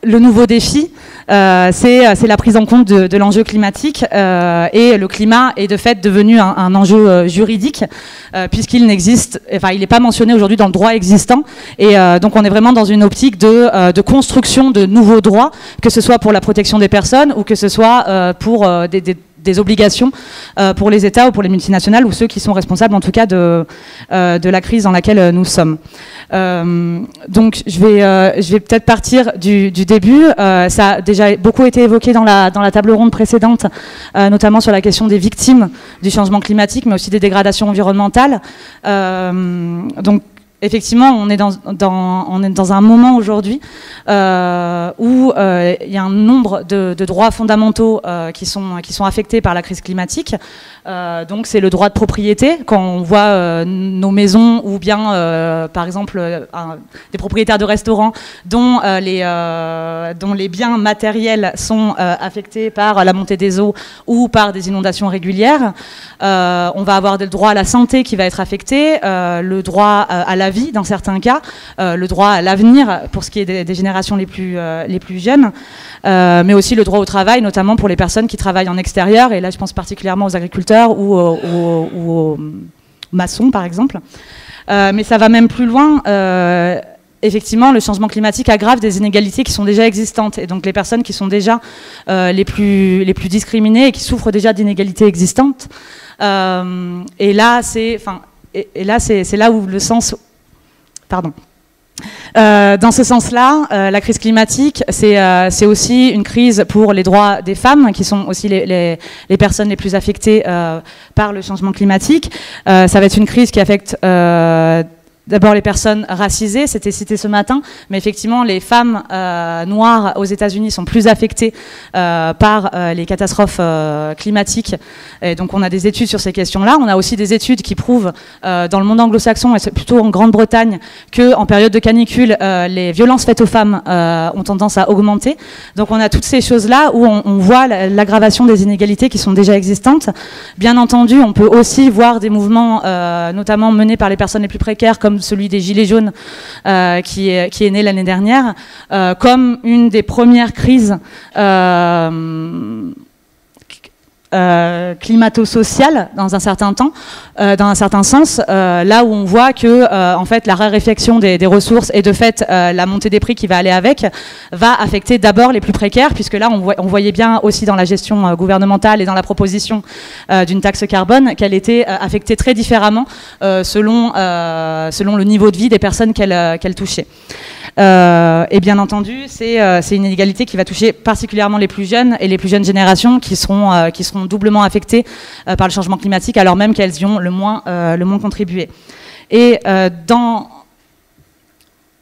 le nouveau défi, c'est la prise en compte de l'enjeu climatique, et le climat est de fait devenu un enjeu juridique, puisqu'il n'existe, enfin il n'est pas mentionné aujourd'hui dans le droit existant, et donc on est vraiment dans une optique de construction de nouveaux droits, que ce soit pour la protection des personnes ou que ce soit pour des obligations pour les États ou pour les multinationales ou ceux qui sont responsables en tout cas de la crise dans laquelle nous sommes. Donc je vais peut-être partir du début. Ça a déjà beaucoup été évoqué dans la table ronde précédente, notamment sur la question des victimes du changement climatique, mais aussi des dégradations environnementales. Donc effectivement, on est dans un moment aujourd'hui où il y a un nombre de droits fondamentaux qui sont affectés par la crise climatique. Donc c'est le droit de propriété, quand on voit nos maisons ou bien par exemple des propriétaires de restaurants dont les biens matériels sont affectés par la montée des eaux ou par des inondations régulières. On va avoir le droit à la santé qui va être affecté, le droit à la vie dans certains cas, le droit à l'avenir pour ce qui est des générations les plus jeunes, mais aussi le droit au travail, notamment pour les personnes qui travaillent en extérieur, et là je pense particulièrement aux agriculteurs ou aux maçons par exemple. Mais ça va même plus loin. Effectivement, le changement climatique aggrave des inégalités qui sont déjà existantes, et donc les personnes qui sont déjà les plus discriminées et qui souffrent déjà d'inégalités existantes. Et là, c'est là où le sens... Pardon. Dans ce sens-là, la crise climatique, c'est aussi une crise pour les droits des femmes, qui sont aussi les personnes les plus affectées par le changement climatique. Ça va être une crise qui affecte d'abord les personnes racisées, c'était cité ce matin, mais effectivement les femmes noires aux États-Unis sont plus affectées par les catastrophes climatiques. Et donc on a des études sur ces questions-là. On a aussi des études qui prouvent dans le monde anglo-saxon, et c'est plutôt en Grande-Bretagne, qu'en période de canicule, les violences faites aux femmes ont tendance à augmenter. Donc on a toutes ces choses-là où on voit l'aggravation des inégalités qui sont déjà existantes. Bien entendu, on peut aussi voir des mouvements, notamment menés par les personnes les plus précaires, comme celui des Gilets jaunes qui est né l'année dernière, comme une des premières crises climato-sociales dans un certain temps, dans un certain sens, là où on voit que en fait la raréfaction des ressources et de fait la montée des prix qui va aller avec va affecter d'abord les plus précaires, puisque là on voyait bien aussi dans la gestion gouvernementale et dans la proposition d'une taxe carbone qu'elle était affectée très différemment selon le niveau de vie des personnes qu'elle touchait. Et bien entendu, c'est une inégalité qui va toucher particulièrement les plus jeunes et les plus jeunes générations qui seront doublement affectées par le changement climatique, alors même qu'elles y ont le moins contribué. Et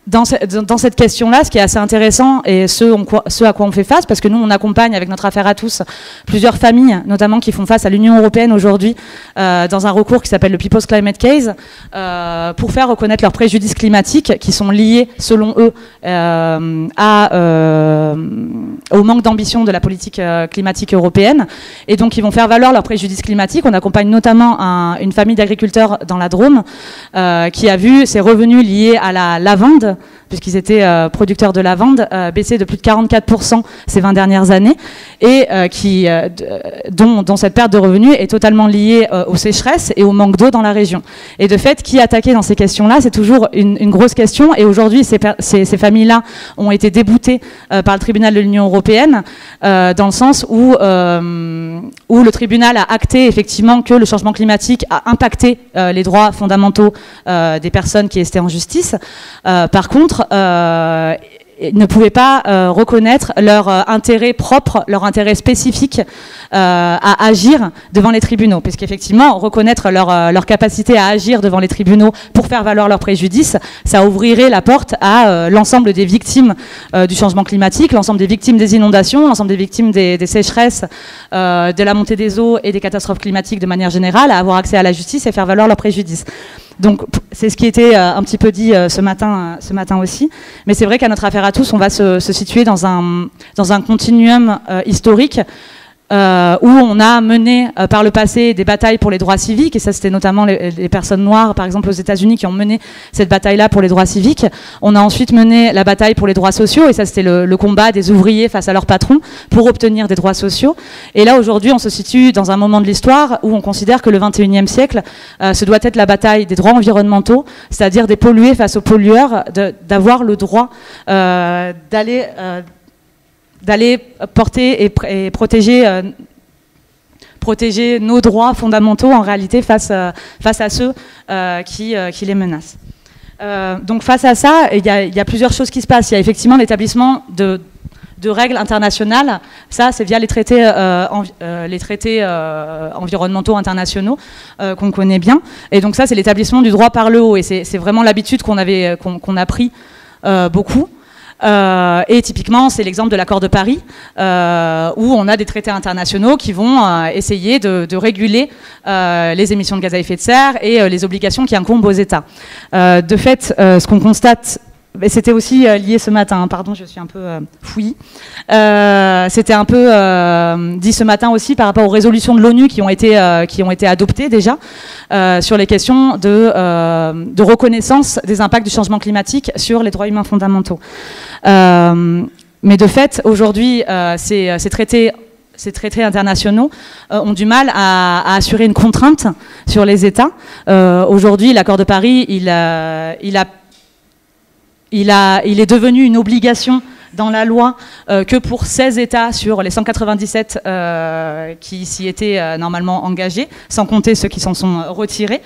dans cette question-là, ce qui est assez intéressant et ce à quoi on fait face, parce que nous, on accompagne avec notre affaire à tous plusieurs familles, notamment qui font face à l'Union européenne aujourd'hui, dans un recours qui s'appelle le People's Climate Case, pour faire reconnaître leurs préjudices climatiques qui sont liés, selon eux, au manque d'ambition de la politique climatique européenne. Et donc, ils vont faire valoir leurs préjudices climatiques. On accompagne notamment une famille d'agriculteurs dans la Drôme qui a vu ses revenus liés à la lavande, puisqu'ils étaient producteurs de lavande, baissé de plus de 44% ces 20 dernières années, et dont cette perte de revenus est totalement liée aux sécheresses et au manque d'eau dans la région. Et de fait, qui attaquer dans ces questions-là, c'est toujours une grosse question, et aujourd'hui, ces familles-là ont été déboutées par le tribunal de l'Union européenne, dans le sens où le tribunal a acté effectivement que le changement climatique a impacté les droits fondamentaux des personnes qui étaient en justice. Par contre, ne pouvaient pas reconnaître leur intérêt propre, leur intérêt spécifique à agir devant les tribunaux. Puisqu'effectivement, reconnaître leur capacité à agir devant les tribunaux pour faire valoir leurs préjudices, ça ouvrirait la porte à l'ensemble des victimes du changement climatique, l'ensemble des victimes des inondations, l'ensemble des victimes des sécheresses, de la montée des eaux et des catastrophes climatiques de manière générale, à avoir accès à la justice et faire valoir leurs préjudices. Donc c'est ce qui était un petit peu dit ce matin aussi. Mais c'est vrai qu'à notre affaire à tous, on va se situer dans un continuum historique où on a mené par le passé des batailles pour les droits civiques, et ça c'était notamment les personnes noires, par exemple aux États-Unis, qui ont mené cette bataille-là pour les droits civiques. On a ensuite mené la bataille pour les droits sociaux, et ça c'était le combat des ouvriers face à leurs patrons pour obtenir des droits sociaux. Et là aujourd'hui on se situe dans un moment de l'histoire où on considère que le 21e siècle, ce doit être la bataille des droits environnementaux, c'est-à-dire des pollués face aux pollueurs, d'avoir le droit d'aller porter et protéger nos droits fondamentaux en réalité face à ceux qui les menacent. Donc face à ça, il y a plusieurs choses qui se passent. Il y a effectivement l'établissement de règles internationales. Ça, c'est via les traités environnementaux internationaux qu'on connaît bien. Et donc ça, c'est l'établissement du droit par le haut. Et c'est vraiment l'habitude qu'on a pris beaucoup. Et typiquement, c'est l'exemple de l'accord de Paris, où on a des traités internationaux qui vont essayer de réguler les émissions de gaz à effet de serre et les obligations qui incombent aux États. De fait, ce qu'on constate, c'était aussi lié ce matin, pardon, je suis un peu fouillie. C'était un peu dit ce matin aussi par rapport aux résolutions de l'ONU qui ont été adoptées déjà sur les questions de reconnaissance des impacts du changement climatique sur les droits humains fondamentaux. Mais de fait, aujourd'hui, ces traités internationaux ont du mal à assurer une contrainte sur les États. Aujourd'hui, l'accord de Paris, il est devenu une obligation dans la loi que pour 16 États sur les 197 qui s'y étaient normalement engagés, sans compter ceux qui s'en sont retirés.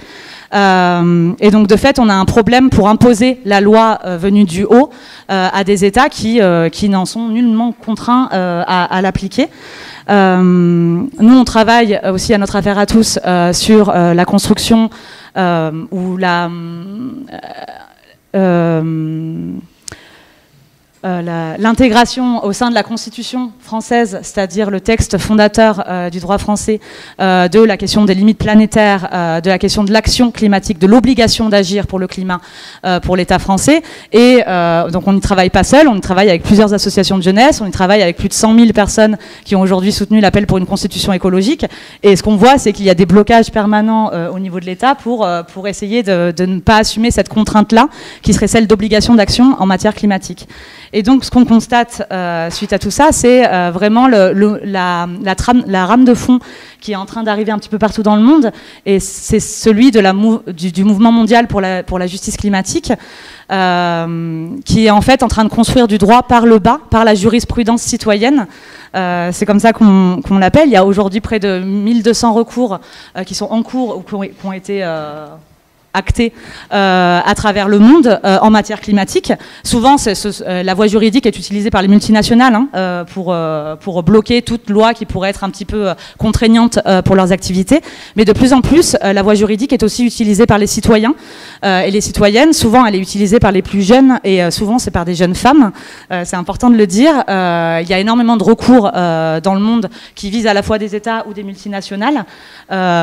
Et donc de fait, on a un problème pour imposer la loi venue du haut à des États qui n'en sont nullement contraints à l'appliquer. Nous, on travaille aussi à notre affaire à tous sur la construction ou l'intégration au sein de la Constitution française, c'est-à-dire le texte fondateur du droit français, de la question des limites planétaires, de la question de l'action climatique, de l'obligation d'agir pour le climat pour l'État français. Et donc on n'y travaille pas seul, on y travaille avec plusieurs associations de jeunesse, on y travaille avec plus de 100 000 personnes qui ont aujourd'hui soutenu l'appel pour une constitution écologique. Et ce qu'on voit, c'est qu'il y a des blocages permanents au niveau de l'État pour essayer de ne pas assumer cette contrainte-là, qui serait celle d'obligation d'action en matière climatique. Et donc, ce qu'on constate suite à tout ça, c'est vraiment la rame de fond qui est en train d'arriver un petit peu partout dans le monde, et c'est celui du mouvement mondial pour la justice climatique, qui est en fait en train de construire du droit par le bas, par la jurisprudence citoyenne. C'est comme ça qu'on l'appelle. Il y a aujourd'hui près de 1200 recours qui sont en cours ou qui ont été actés à travers le monde en matière climatique. Souvent, la voie juridique est utilisée par les multinationales pour bloquer toute loi qui pourrait être un petit peu contraignante pour leurs activités. Mais de plus en plus, la voie juridique est aussi utilisée par les citoyens et les citoyennes. Souvent, elle est utilisée par les plus jeunes et souvent, c'est par des jeunes femmes. C'est important de le dire. Il y a énormément de recours dans le monde qui visent à la fois des États ou des multinationales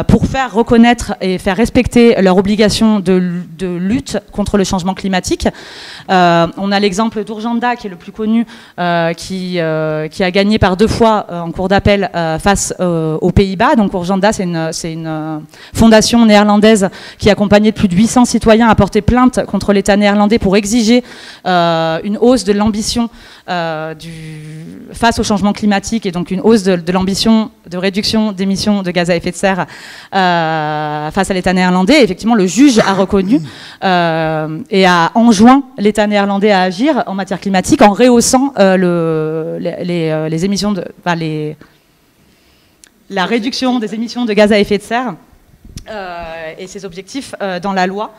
pour faire reconnaître et faire respecter leurs obligations de lutte contre le changement climatique. On a l'exemple d'Urgenda, qui est le plus connu, qui a gagné par 2 fois en cour d'appel face aux Pays-Bas. Donc Urgenda, c'est une fondation néerlandaise qui a accompagné plus de 800 citoyens à porter plainte contre l'État néerlandais pour exiger une hausse de l'ambition face au changement climatique, et donc une hausse de l'ambition de réduction d'émissions de gaz à effet de serre face à l'État néerlandais. Et effectivement, le juge a reconnu et a enjoint l'État néerlandais à agir en matière climatique en rehaussant les émissions la réduction des émissions de gaz à effet de serre et ses objectifs dans la loi.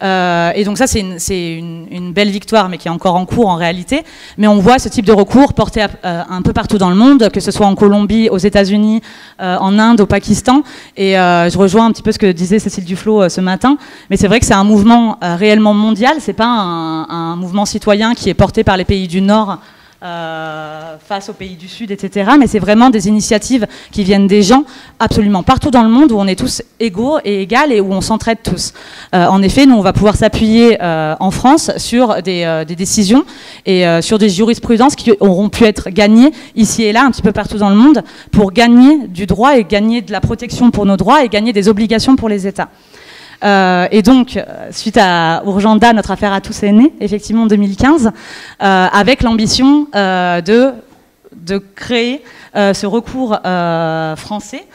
Et donc ça, c'est une belle victoire, mais qui est encore en cours en réalité. Mais on voit ce type de recours porté un peu partout dans le monde, que ce soit en Colombie, aux États-Unis, en Inde, au Pakistan. Et je rejoins un petit peu ce que disait Cécile Duflot ce matin. Mais c'est vrai que c'est un mouvement réellement mondial. C'est pas un mouvement citoyen qui est porté par les pays du Nord face aux pays du Sud, etc. Mais c'est vraiment des initiatives qui viennent des gens absolument partout dans le monde où on est tous égaux et égales et où on s'entraide tous. En effet, nous, on va pouvoir s'appuyer en France sur des décisions et sur des jurisprudences qui auront pu être gagnées ici et là, un petit peu partout dans le monde, pour gagner du droit et gagner de la protection pour nos droits et gagner des obligations pour les États. Et donc, suite à Urgenda, notre affaire à tous est née, effectivement en 2015, avec l'ambition de créer ce recours français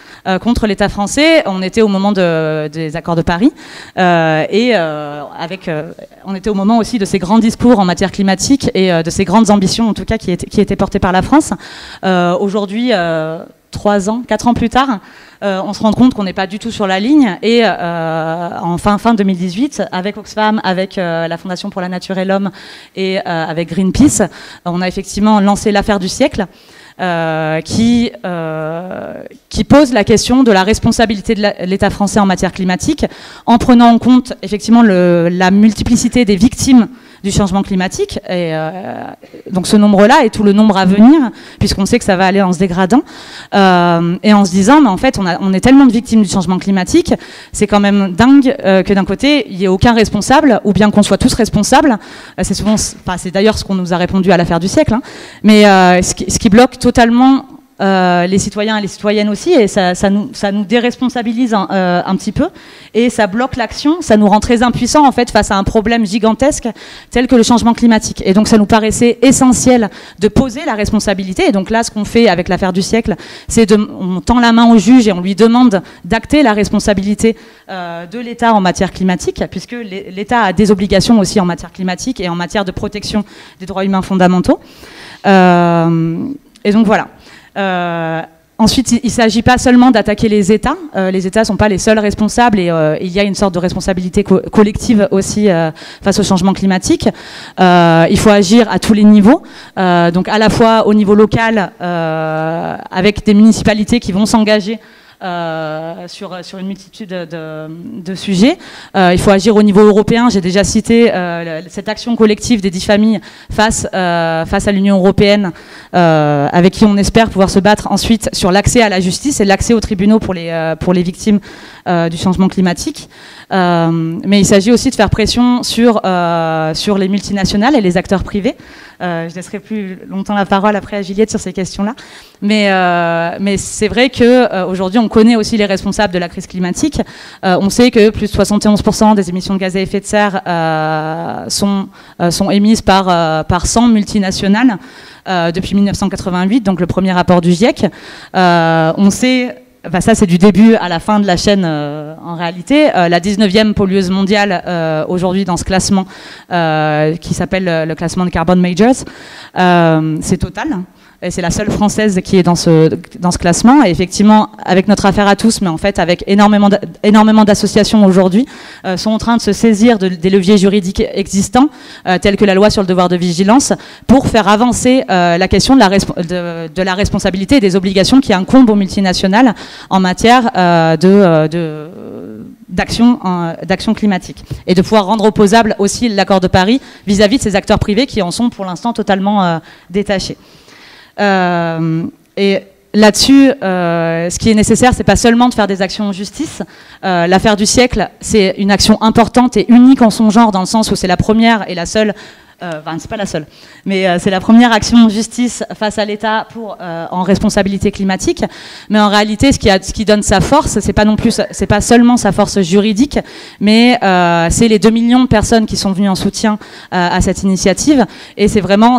contre l'État français. On était au moment des accords de Paris on était au moment aussi de ces grands discours en matière climatique et de ces grandes ambitions, en tout cas, qui étaient portées par la France. Aujourd'hui, 4 ans plus tard, on se rend compte qu'on n'est pas du tout sur la ligne et fin 2018, avec Oxfam, avec la Fondation pour la Nature et l'Homme et avec Greenpeace, on a effectivement lancé l'affaire du siècle qui pose la question de la responsabilité de l'État français en matière climatique en prenant en compte effectivement la multiplicité des victimes du changement climatique, et donc ce nombre-là et tout le nombre à venir, puisqu'on sait que ça va aller en se dégradant, et en se disant, mais en fait, on est tellement de victimes du changement climatique, c'est quand même dingue que d'un côté, il n'y ait aucun responsable, ou bien qu'on soit tous responsables. C'est d'ailleurs ce qu'on nous a répondu à l'affaire du siècle, hein, mais ce qui bloque totalement les citoyens et les citoyennes aussi, et ça nous déresponsabilise un petit peu, et ça bloque l'action, ça nous rend très impuissants en fait face à un problème gigantesque tel que le changement climatique. Et donc ça nous paraissait essentiel de poser la responsabilité, et donc là ce qu'on fait avec l'affaire du siècle, c'est on tend la main au juge et on lui demande d'acter la responsabilité de l'État en matière climatique, puisque l'État a des obligations aussi en matière climatique et en matière de protection des droits humains fondamentaux. Et donc voilà. Ensuite, il ne s'agit pas seulement d'attaquer les États. Les États ne sont pas les seuls responsables et il y a une sorte de responsabilité collective aussi face au changement climatique. Il faut agir à tous les niveaux, donc à la fois au niveau local, avec des municipalités qui vont s'engager sur une multitude de sujets. Il faut agir au niveau européen. J'ai déjà cité cette action collective des 10 familles face à l'Union européenne, avec qui on espère pouvoir se battre ensuite sur l'accès à la justice et l'accès aux tribunaux pour les victimes du changement climatique. Mais il s'agit aussi de faire pression sur les multinationales et les acteurs privés. Je laisserai plus longtemps la parole après à Juliette sur ces questions-là. Mais c'est vrai qu'aujourd'hui, on connaît aussi les responsables de la crise climatique. On sait que plus de 71% des émissions de gaz à effet de serre sont émises par 100 multinationales depuis 1988, donc le premier rapport du GIEC. On sait... ça, c'est du début à la fin de la chaîne en réalité. La 19e pollueuse mondiale aujourd'hui dans ce classement qui s'appelle le classement de Carbon Majors, c'est Total. Et c'est la seule française qui est dans ce classement. Et effectivement, avec notre affaire à tous, mais en fait avec énormément d'associations aujourd'hui, sont en train de se saisir des leviers juridiques existants, tels que la loi sur le devoir de vigilance, pour faire avancer la question de la responsabilité et des obligations qui incombent aux multinationales en matière d'action climatique. Et de pouvoir rendre opposable aussi l'accord de Paris vis-à-vis de ces acteurs privés qui en sont pour l'instant totalement détachés. Et là-dessus, ce qui est nécessaire, c'est pas seulement de faire des actions en justice. L'affaire du siècle, c'est une action importante et unique en son genre, dans le sens où c'est la première et la seule. C'est pas la seule, mais c'est la première action en justice face à l'État en responsabilité climatique. Mais en réalité, ce qui donne sa force, c'est pas seulement sa force juridique, mais c'est les 2 millions de personnes qui sont venues en soutien à cette initiative. Et c'est vraiment,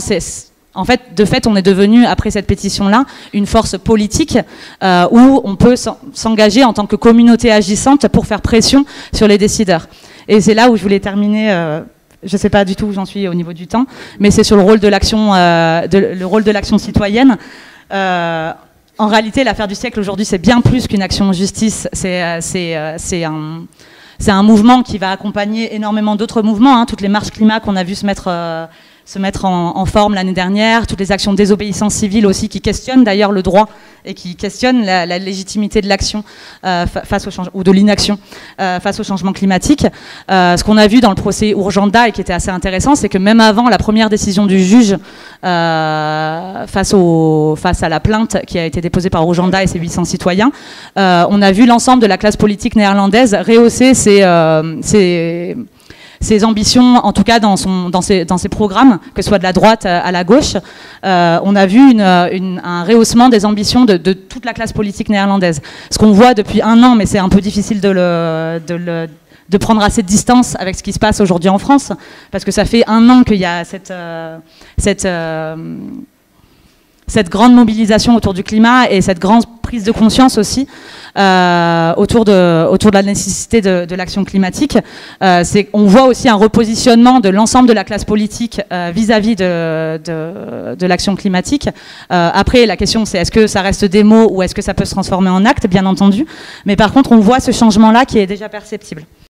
en fait, de fait, on est devenu, après cette pétition-là, une force politique où on peut s'engager en tant que communauté agissante pour faire pression sur les décideurs. Et c'est là où je voulais terminer. Je ne sais pas du tout où j'en suis au niveau du temps, mais c'est sur le rôle de l'action citoyenne. En réalité, l'affaire du siècle aujourd'hui, c'est bien plus qu'une action en justice. C'est un mouvement qui va accompagner énormément d'autres mouvements. Toutes les marches climat qu'on a vu se mettre se mettre en forme l'année dernière, toutes les actions de désobéissance civile aussi qui questionnent d'ailleurs le droit et qui questionnent la légitimité de l'action face au changement, ou de l'inaction face au changement climatique. Ce qu'on a vu dans le procès Urgenda et qui était assez intéressant, c'est que même avant la première décision du juge face à la plainte qui a été déposée par Urgenda et ses 800 citoyens, on a vu l'ensemble de la classe politique néerlandaise rehausser ses ambitions, en tout cas dans ses programmes, que ce soit de la droite à la gauche. On a vu un rehaussement des ambitions de toute la classe politique néerlandaise. Ce qu'on voit depuis un an, mais c'est un peu difficile de prendre assez de distance avec ce qui se passe aujourd'hui en France, parce que ça fait un an qu'il y a cette grande mobilisation autour du climat et cette grande prise de conscience aussi autour de la nécessité de l'action climatique. On voit aussi un repositionnement de l'ensemble de la classe politique vis-à-vis de l'action climatique. Après, la question c'est est-ce que ça reste des mots ou est-ce que ça peut se transformer en actes, bien entendu. Mais par contre, on voit ce changement-là qui est déjà perceptible.